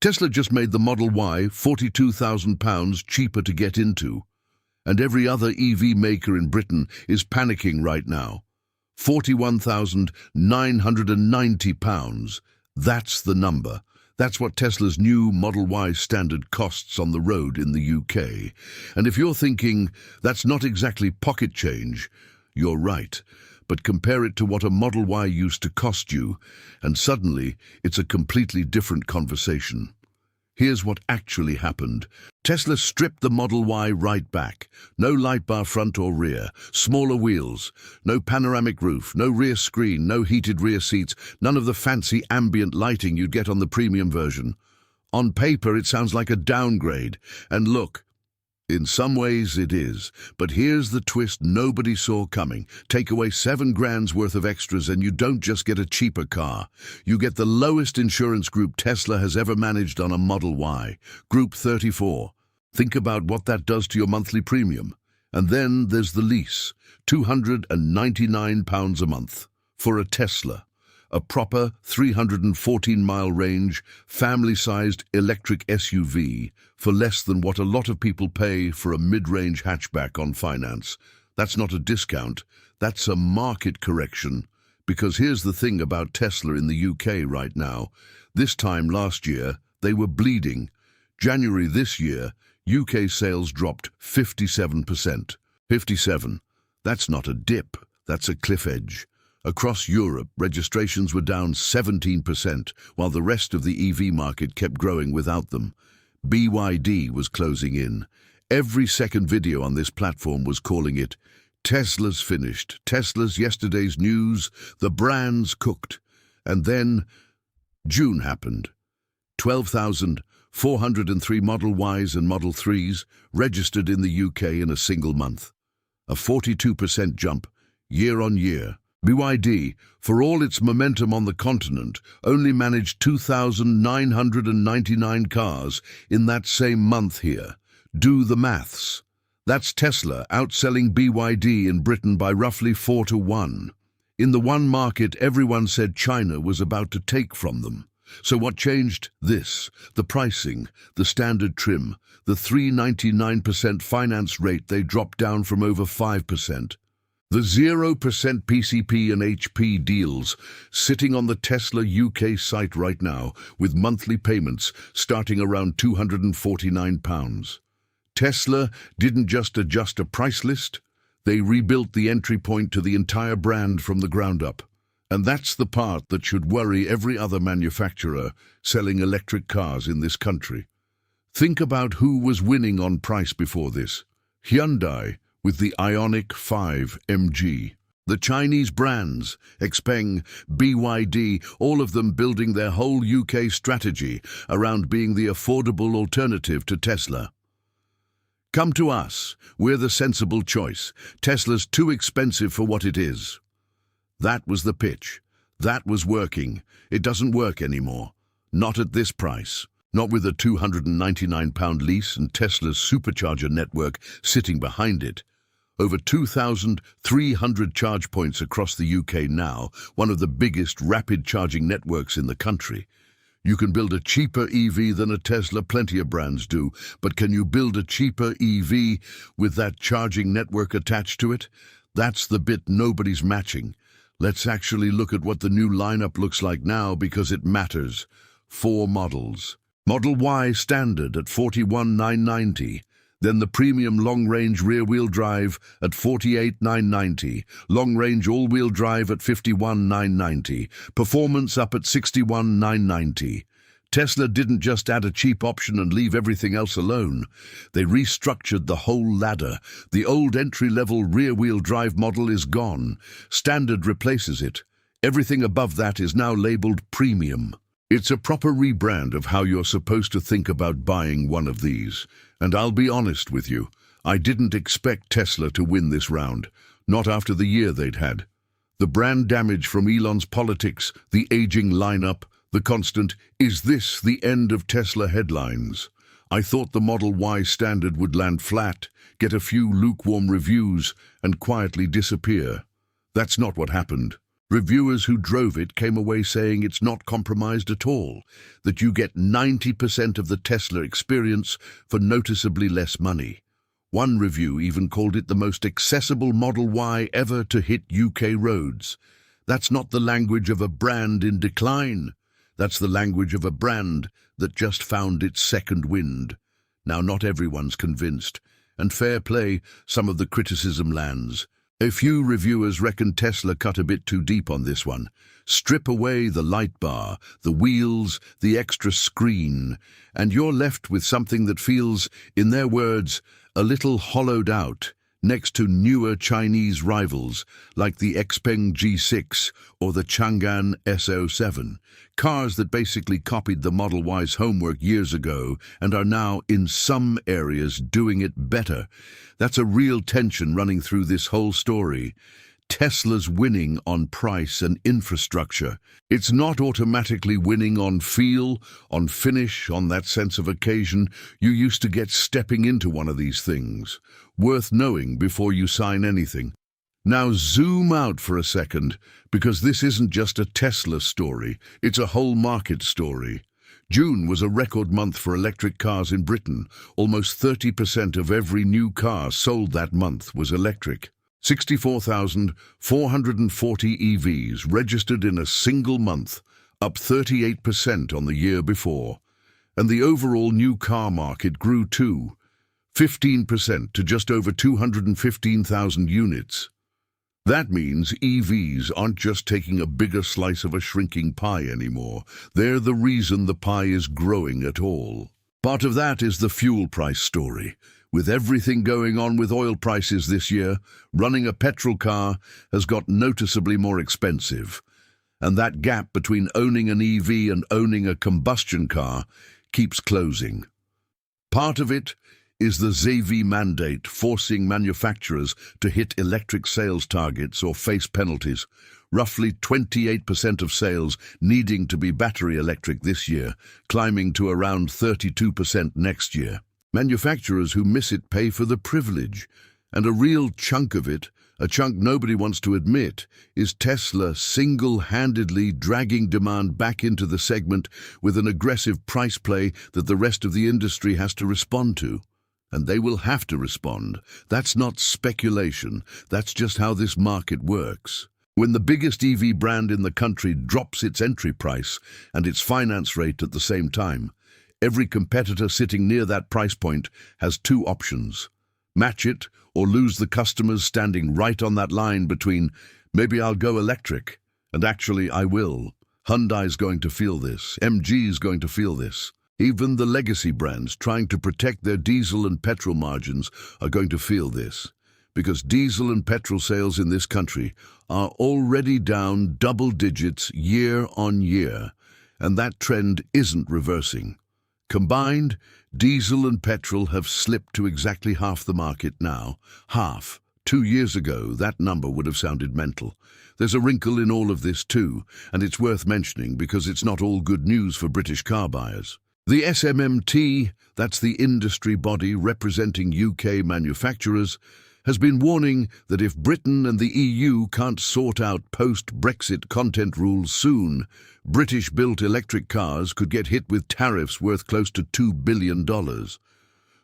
Tesla just made the Model Y £42,000 cheaper to get into, and every other EV maker in Britain is panicking right now. £41,990. That's the number. That's what Tesla's new Model Y Standard costs on the road in the UK. And if you're thinking, that's not exactly pocket change, you're right. But compare it to what a Model Y used to cost you, and suddenly it's a completely different conversation. Here's what actually happened. Tesla stripped the Model Y right back. No light bar front or rear, smaller wheels, no panoramic roof, no rear screen, no heated rear seats, none of the fancy ambient lighting you'd get on the premium version. On paper, it sounds like a downgrade. And look, in some ways it is, but here's the twist nobody saw coming. Take away £7,000 worth of extras and you don't just get a cheaper car. You get the lowest insurance group Tesla has ever managed on a Model Y, Group 34. Think about what that does to your monthly premium. And then there's the lease, £299 a month for a Tesla. A proper 314-mile range, family-sized electric SUV for less than what a lot of people pay for a mid-range hatchback on finance. That's not a discount, that's a market correction. Because here's the thing about Tesla in the UK right now. This time last year, they were bleeding. January this year, UK sales dropped 57%. 57. That's not a dip, that's a cliff edge. Across Europe, registrations were down 17%, while the rest of the EV market kept growing without them. BYD was closing in. Every second video on this platform was calling it, Tesla's finished, Tesla's yesterday's news, the brand's cooked. And then, June happened. 12,403 Model Ys and Model 3s registered in the UK in a single month. A 42% jump, year on year. BYD, for all its momentum on the continent, only managed 2,999 cars in that same month here. Do the maths. That's Tesla outselling BYD in Britain by roughly 4-1. In the one market, everyone said China was about to take from them. So what changed? This, the pricing, the standard trim, the 3.99% finance rate they dropped down from over 5%. The 0% PCP and HP deals sitting on the Tesla UK site right now with monthly payments starting around £249. Tesla didn't just adjust a price list, they rebuilt the entry point to the entire brand from the ground up. And that's the part that should worry every other manufacturer selling electric cars in this country. Think about who was winning on price before this. Hyundai, with the Ioniq 5 MG. The Chinese brands, Xpeng, BYD, all of them building their whole UK strategy around being the affordable alternative to Tesla. Come to us, we're the sensible choice. Tesla's too expensive for what it is. That was the pitch. That was working. It doesn't work anymore. Not at this price. Not with a £299 lease and Tesla's supercharger network sitting behind it. Over 2,300 charge points across the UK now, one of the biggest rapid charging networks in the country. You can build a cheaper EV than a Tesla, plenty of brands do, but can you build a cheaper EV with that charging network attached to it? That's the bit nobody's matching. Let's actually look at what the new lineup looks like now because it matters. 4 models. Model Y Standard at £41,990. Then the premium long-range rear-wheel drive at £48,990, long-range all-wheel drive at £51,990, performance up at £61,990. Tesla didn't just add a cheap option and leave everything else alone. They restructured the whole ladder. The old entry-level rear-wheel drive model is gone. Standard replaces it. Everything above that is now labeled premium. It's a proper rebrand of how you're supposed to think about buying one of these. And I'll be honest with you, I didn't expect Tesla to win this round, not after the year they'd had. The brand damage from Elon's politics, the aging lineup, the constant, "Is this the end of Tesla?" headlines. I thought the Model Y Standard would land flat, get a few lukewarm reviews, and quietly disappear. That's not what happened. Reviewers who drove it came away saying it's not compromised at all, that you get 90% of the Tesla experience for noticeably less money. One review even called it the most accessible Model Y ever to hit UK roads. That's not the language of a brand in decline. That's the language of a brand that just found its second wind. Now, not everyone's convinced, and fair play, some of the criticism lands. A few reviewers reckon Tesla cut a bit too deep on this one. Strip away the light bar, the wheels, the extra screen, and you're left with something that feels, in their words, a little hollowed out, next to newer Chinese rivals like the Xpeng G6 or the Chang'an S07, cars that basically copied the Model Y's homework years ago and are now, in some areas, doing it better. That's a real tension running through this whole story. Tesla's winning on price and infrastructure. It's not automatically winning on feel, on finish, on that sense of occasion you used to get stepping into one of these things. Worth knowing before you sign anything. Now zoom out for a second, because this isn't just a Tesla story, it's a whole market story. June was a record month for electric cars in Britain. Almost 30% of every new car sold that month was electric. 64,440 EVs registered in a single month, up 38% on the year before. And the overall new car market grew too, 15% to just over 215,000 units. That means EVs aren't just taking a bigger slice of a shrinking pie anymore. They're the reason the pie is growing at all. Part of that is the fuel price story. With everything going on with oil prices this year, running a petrol car has got noticeably more expensive. And that gap between owning an EV and owning a combustion car keeps closing. Part of it is the ZEV mandate forcing manufacturers to hit electric sales targets or face penalties. Roughly 28% of sales needing to be battery electric this year, climbing to around 32% next year. Manufacturers who miss it pay for the privilege, and a real chunk of it, a chunk nobody wants to admit, is Tesla single-handedly dragging demand back into the segment with an aggressive price play that the rest of the industry has to respond to. And they will have to respond. That's not speculation, that's just how this market works. When the biggest EV brand in the country drops its entry price and its finance rate at the same time, every competitor sitting near that price point has two options. Match it or lose the customers standing right on that line between, maybe I'll go electric, and actually I will. Hyundai's going to feel this. MG's going to feel this. Even the legacy brands trying to protect their diesel and petrol margins are going to feel this, because diesel and petrol sales in this country are already down double digits year on year, and that trend isn't reversing. Combined, diesel and petrol have slipped to exactly half the market now. Half. 2 years ago, that number would have sounded mental. There's a wrinkle in all of this too, and it's worth mentioning because it's not all good news for British car buyers. The SMMT, that's the industry body representing UK manufacturers, has been warning that if Britain and the EU can't sort out post-Brexit content rules soon, British-built electric cars could get hit with tariffs worth close to $2 billion.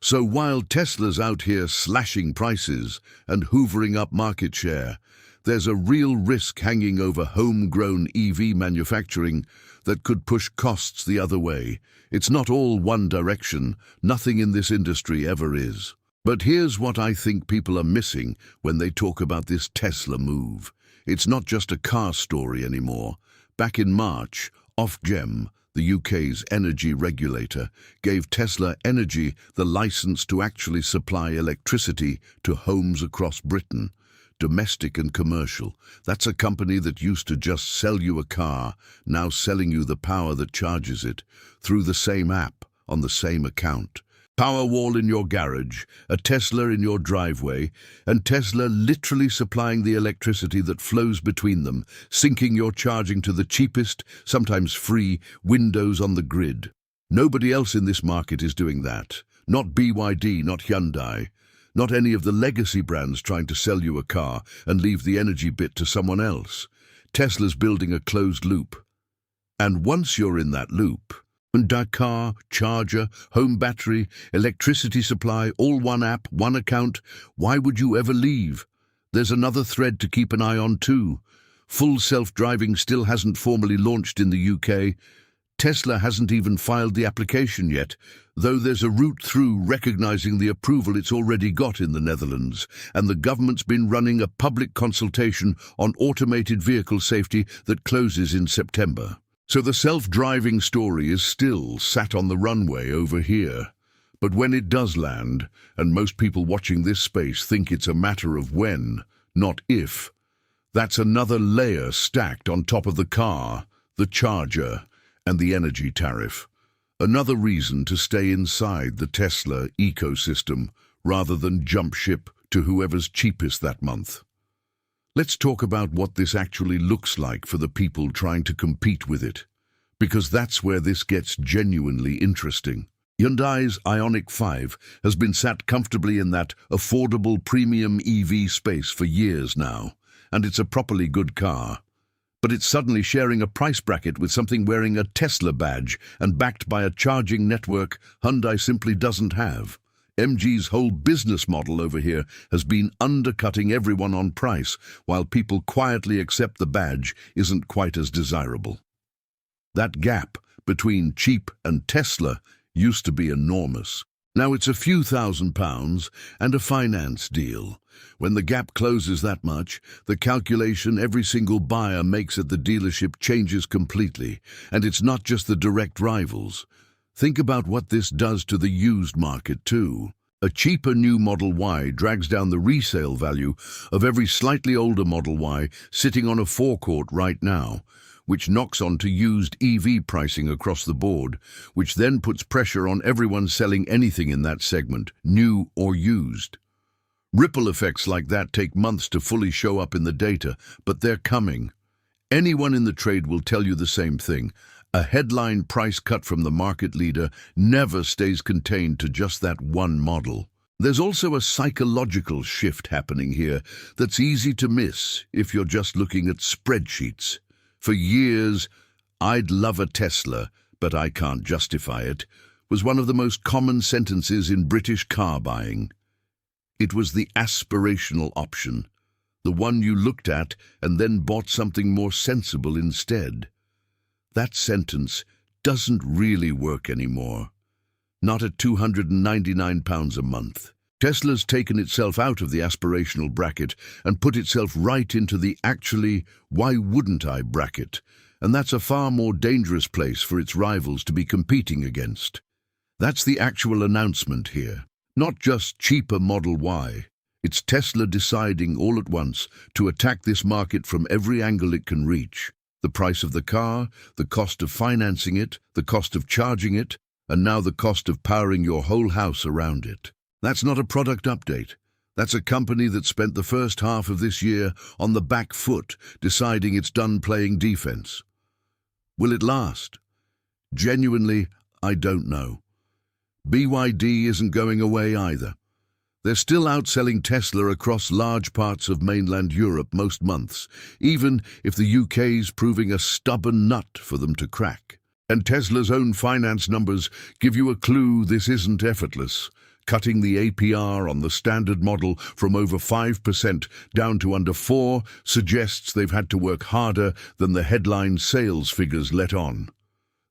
So while Tesla's out here slashing prices and hoovering up market share, there's a real risk hanging over homegrown EV manufacturing that could push costs the other way. It's not all one direction. Nothing in this industry ever is. But here's what I think people are missing when they talk about this Tesla move. It's not just a car story anymore. Back in March, Ofgem, the UK's energy regulator, gave Tesla Energy the license to actually supply electricity to homes across Britain. Domestic and commercial. That's a company that used to just sell you a car, now selling you the power that charges it, through the same app, on the same account. Powerwall in your garage, a Tesla in your driveway, and Tesla literally supplying the electricity that flows between them, syncing your charging to the cheapest, sometimes free, windows on the grid. Nobody else in this market is doing that. Not BYD, not Hyundai. Not any of the legacy brands trying to sell you a car and leave the energy bit to someone else. Tesla's building a closed loop. And once you're in that loop, and car, charger, home battery, electricity supply, all one app, one account, why would you ever leave? There's another thread to keep an eye on too. Full self-driving still hasn't formally launched in the UK. Tesla hasn't even filed the application yet, though there's a route through recognizing the approval it's already got in the Netherlands, and the government's been running a public consultation on automated vehicle safety that closes in September. So the self-driving story is still sat on the runway over here. But when it does land, and most people watching this space think it's a matter of when, not if, that's another layer stacked on top of the car, the charger, and the energy tariff. Another reason to stay inside the Tesla ecosystem rather than jump ship to whoever's cheapest that month. Let's talk about what this actually looks like for the people trying to compete with it, because that's where this gets genuinely interesting. Hyundai's Ioniq 5 has been sat comfortably in that affordable premium EV space for years now, and it's a properly good car. But it's suddenly sharing a price bracket with something wearing a Tesla badge and backed by a charging network Hyundai simply doesn't have. MG's whole business model over here has been undercutting everyone on price, while people quietly accept the badge isn't quite as desirable. That gap between cheap and Tesla used to be enormous. Now it's a few £1,000s and a finance deal. When the gap closes that much, the calculation every single buyer makes at the dealership changes completely, and it's not just the direct rivals. Think about what this does to the used market too. A cheaper new Model Y drags down the resale value of every slightly older Model Y sitting on a forecourt right now, which knocks onto used EV pricing across the board, which then puts pressure on everyone selling anything in that segment, new or used. Ripple effects like that take months to fully show up in the data, but they're coming. Anyone in the trade will tell you the same thing. A headline price cut from the market leader never stays contained to just that one model. There's also a psychological shift happening here that's easy to miss if you're just looking at spreadsheets. For years, "I'd love a Tesla, but I can't justify it," was one of the most common sentences in British car buying. It was the aspirational option, the one you looked at and then bought something more sensible instead. That sentence doesn't really work anymore. Not at £299 a month. Tesla's taken itself out of the aspirational bracket and put itself right into the actually "why wouldn't I" bracket, and that's a far more dangerous place for its rivals to be competing against. That's the actual announcement here. Not just cheaper Model Y. It's Tesla deciding all at once to attack this market from every angle it can reach. The price of the car, the cost of financing it, the cost of charging it, and now the cost of powering your whole house around it. That's not a product update. That's a company that spent the first half of this year on the back foot, deciding it's done playing defense. Will it last? Genuinely, I don't know. BYD isn't going away either. They're still outselling Tesla across large parts of mainland Europe most months, even if the UK's proving a stubborn nut for them to crack. And Tesla's own finance numbers give you a clue this isn't effortless. Cutting the APR on the standard model from over 5% down to under 4% suggests they've had to work harder than the headline sales figures let on.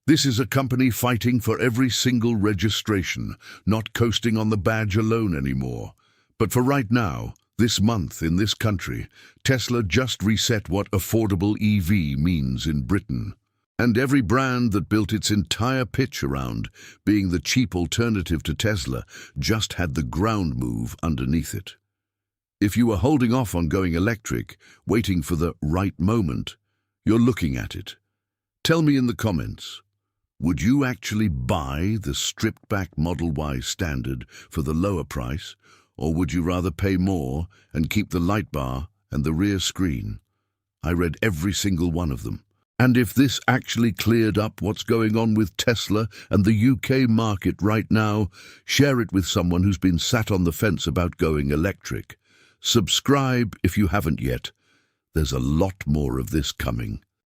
This is a company fighting for every single registration, not coasting on the badge alone anymore. But for right now, this month in this country, Tesla just reset what affordable EV means in Britain. And every brand that built its entire pitch around being the cheap alternative to Tesla just had the ground move underneath it. If you were holding off on going electric, waiting for the right moment, you're looking at it. Tell me in the comments. Would you actually buy the stripped-back Model Y Standard for the lower price, or would you rather pay more and keep the light bar and the rear screen? I read every single one of them. And if this actually cleared up what's going on with Tesla and the UK market right now, share it with someone who's been sat on the fence about going electric. Subscribe if you haven't yet. There's a lot more of this coming.